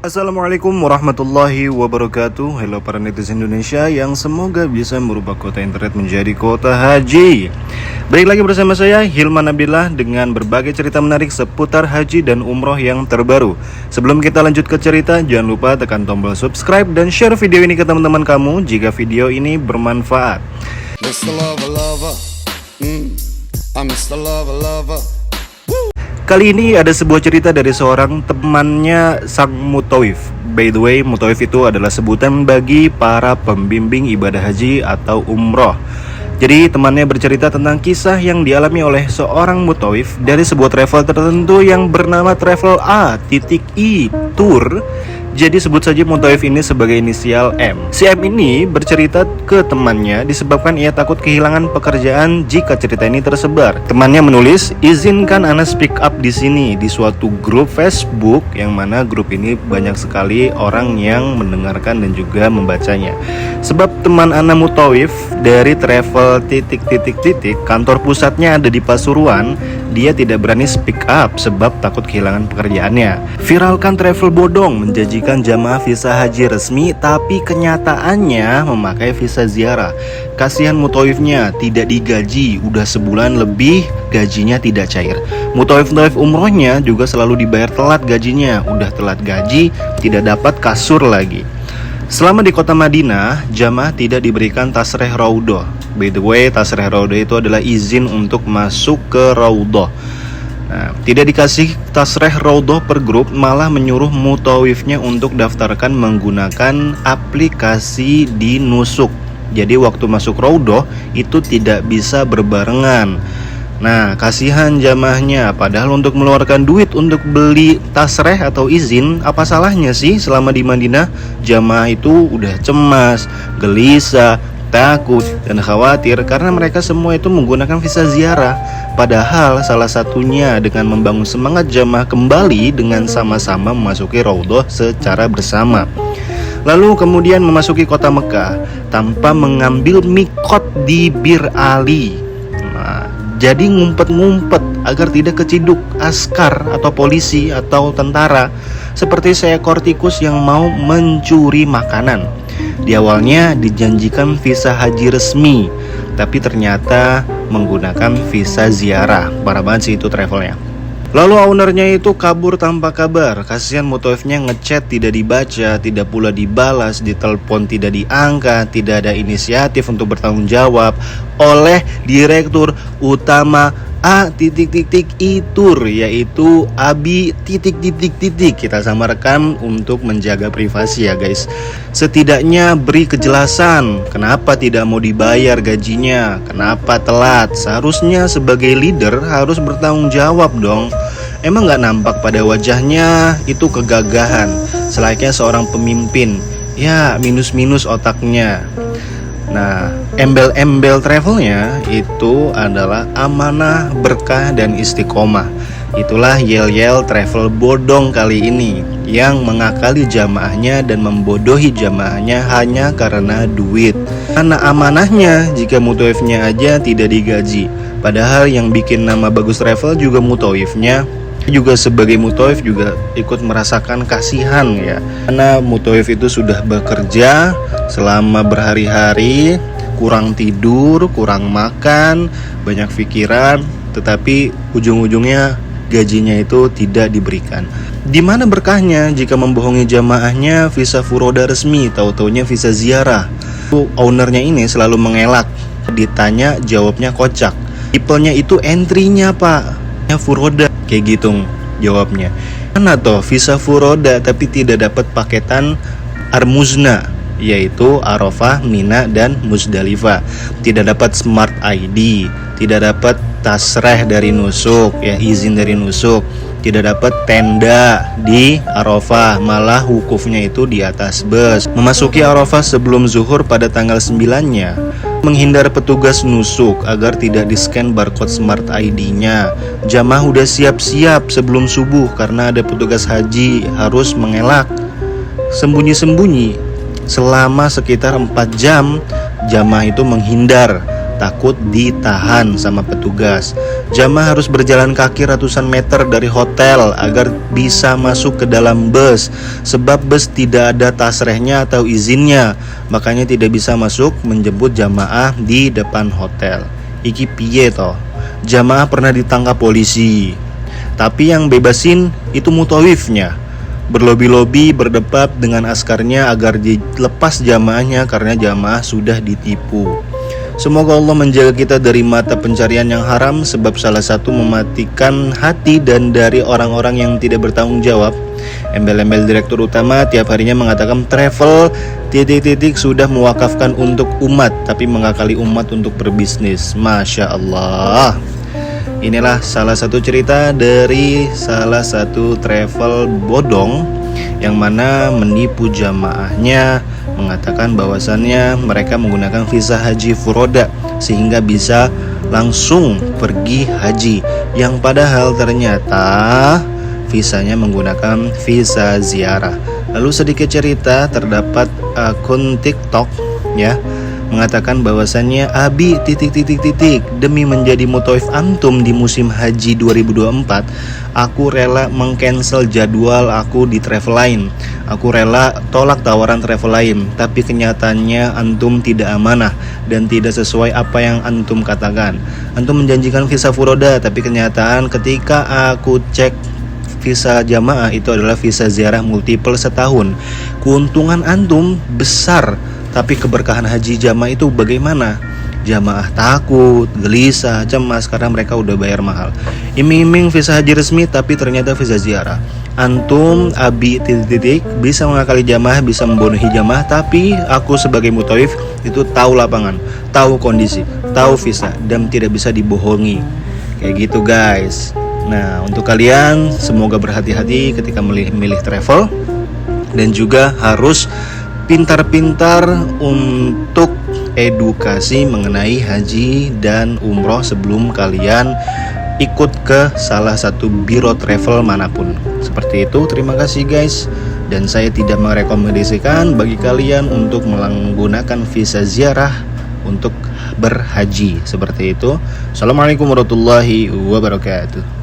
Assalamualaikum warahmatullahi wabarakatuh. Halo para netizen Indonesia yang semoga bisa merubah kota internet menjadi kota haji. Balik lagi bersama saya Hilman Nabilah dengan berbagai cerita menarik seputar haji dan umroh yang terbaru. Sebelum kita lanjut ke cerita, jangan lupa tekan tombol subscribe dan share video ini ke teman-teman kamu jika video ini bermanfaat. Mr. Lover Lover, I'm Mr. Lover Lover. Kali ini ada sebuah cerita dari seorang temannya sang mutawif. By the way, mutawif itu adalah sebutan bagi para pembimbing ibadah haji atau umroh. Jadi temannya bercerita tentang kisah yang dialami oleh seorang mutawif dari sebuah travel tertentu yang bernama Travel A.I Tour. Jadi sebut saja mutawif ini sebagai inisial M. Si M ini bercerita ke temannya disebabkan ia takut kehilangan pekerjaan jika cerita ini tersebar. Temannya menulis, "Izinkan Ana speak up di sini di suatu grup Facebook yang mana grup ini banyak sekali orang yang mendengarkan dan juga membacanya. Sebab teman Ana mutawif dari travel ... kantor pusatnya ada di Pasuruan, dia tidak berani speak up sebab takut kehilangan pekerjaannya. Viralkan travel bodong menjanjikan jamaah visa haji resmi tapi kenyataannya memakai visa ziarah. Kasihan mutawifnya tidak digaji, udah sebulan lebih gajinya tidak cair. Mutawif-mutawif umrohnya juga selalu dibayar telat gajinya, udah telat gaji tidak dapat kasur lagi. Selama di kota Madinah, jamaah tidak diberikan tasreh raudhah. By the way, tasreh raudhah itu adalah izin untuk masuk ke raudhah. Nah, tidak dikasih tasreh raudhah per grup, malah menyuruh mutawifnya untuk daftarkan menggunakan aplikasi di Nusuk. Jadi waktu masuk raudhah itu tidak bisa berbarengan. Nah, kasihan jamaahnya, padahal untuk mengeluarkan duit untuk beli tasreh atau izin, apa salahnya sih selama di Madinah? Jamaah itu udah cemas, gelisah, takut, dan khawatir karena mereka semua itu menggunakan visa ziarah. Padahal salah satunya dengan membangun semangat jamaah kembali dengan sama-sama memasuki raudhah secara bersama. Lalu kemudian memasuki kota Mekah tanpa mengambil mikot di Bir Ali. Jadi ngumpet-ngumpet agar tidak keciduk askar atau polisi atau tentara, seperti seekor tikus yang mau mencuri makanan. Di awalnya dijanjikan visa haji resmi, tapi ternyata menggunakan visa ziarah. Parah banget sih itu travelnya. Lalu ownernya itu kabur tanpa kabar. Kasihan mutawifnya ngechat tidak dibaca, tidak pula dibalas, ditelepon tidak diangkat, tidak ada inisiatif untuk bertanggung jawab oleh Direktur Utama A.I Tour, yaitu Abi ... Kita samarkan untuk menjaga privasi ya guys. Setidaknya beri kejelasan kenapa tidak mau dibayar gajinya, kenapa telat. Seharusnya sebagai leader harus bertanggung jawab dong. Emang gak nampak pada wajahnya itu kegagahan, selayaknya seorang pemimpin. Ya minus-minus otaknya. Nah, embel-embel travelnya itu adalah amanah, berkah, dan istiqomah. Itulah yel-yel travel bodong kali ini yang mengakali jamaahnya dan membodohi jamaahnya hanya karena duit. Mana amanahnya jika mutawifnya aja tidak digaji? Padahal yang bikin nama bagus travel juga mutawifnya. Juga sebagai mutawif juga ikut merasakan kasihan ya, karena mutawif itu sudah bekerja selama berhari-hari, kurang tidur, kurang makan, banyak pikiran, tetapi ujung-ujungnya gajinya itu tidak diberikan. Di mana berkahnya jika membohongi jamaahnya visa furoda resmi, tahu-taunya visa ziarah. Ownernya ini selalu mengelak, ditanya jawabnya kocak. Tipenya itu entry-nya pak, furoda, kayak gitu jawabnya. Mana toh visa furoda tapi tidak dapat paketan Armuzna, yaitu Arafah, Mina, dan Muzdalifah. Tidak dapat Smart ID, tidak dapat tasreh dari Nusuk, ya izin dari Nusuk. Tidak dapat tenda di Arafah, malah wukufnya itu di atas bus. Memasuki Arafah sebelum zuhur pada tanggal 9-nya. Menghindar petugas nusuk agar tidak di-scan barcode Smart ID-nya. Jamaah udah siap-siap sebelum subuh karena ada petugas haji harus mengelak. Sembunyi-sembunyi selama sekitar 4 jam jamaah itu menghindar takut ditahan sama petugas. Jamaah harus berjalan kaki ratusan meter dari hotel agar bisa masuk ke dalam bus. Sebab bus tidak ada tasrehnya atau izinnya, makanya tidak bisa masuk menjemput jamaah di depan hotel. Iki piye toh? Jamaah pernah ditangkap polisi, tapi yang bebasin itu mutawifnya. Berlobi-lobi berdebat dengan askarnya agar dilepas jamaahnya karena jamaah sudah ditipu. Semoga Allah menjaga kita dari mata pencarian yang haram, sebab salah satu mematikan hati dan dari orang-orang yang tidak bertanggung jawab. Embel-embel direktur utama tiap harinya mengatakan travel ... sudah mewakafkan untuk umat, tapi mengakali umat untuk berbisnis. Masya Allah. Inilah salah satu cerita dari salah satu travel bodong yang mana menipu jamaahnya, mengatakan bahwasannya mereka menggunakan visa haji furoda sehingga bisa langsung pergi haji, yang padahal ternyata visanya menggunakan visa ziarah. Lalu sedikit cerita, terdapat akun TikTok ya mengatakan bahwasannya Abi ... demi menjadi mutawif antum di musim haji 2024, aku rela mengcancel jadwal aku di travel lain. Aku rela tolak tawaran travel lain, tapi kenyataannya antum tidak amanah dan tidak sesuai apa yang antum katakan. Antum menjanjikan visa furoda, tapi kenyataan ketika aku cek visa jamaah itu adalah visa ziarah multiple setahun. Keuntungan antum besar, tapi keberkahan haji jamaah itu bagaimana? Jamaah takut, gelisah, cemas karena mereka udah bayar mahal. Iming-iming visa haji resmi tapi ternyata visa ziarah. Antum Abi ... bisa mengakali jamaah, bisa membonohi jamaah, tapi aku sebagai mutawif itu tahu lapangan, tahu kondisi, tahu visa dan tidak bisa dibohongi. Kayak gitu guys. Nah, untuk kalian semoga berhati-hati ketika milih travel dan juga harus pintar-pintar untuk edukasi mengenai haji dan umroh sebelum kalian ikut ke salah satu biro travel manapun. Seperti itu, terima kasih guys. Dan saya tidak merekomendasikan bagi kalian untuk menggunakan visa ziarah untuk berhaji. Seperti itu. Assalamualaikum warahmatullahi wabarakatuh.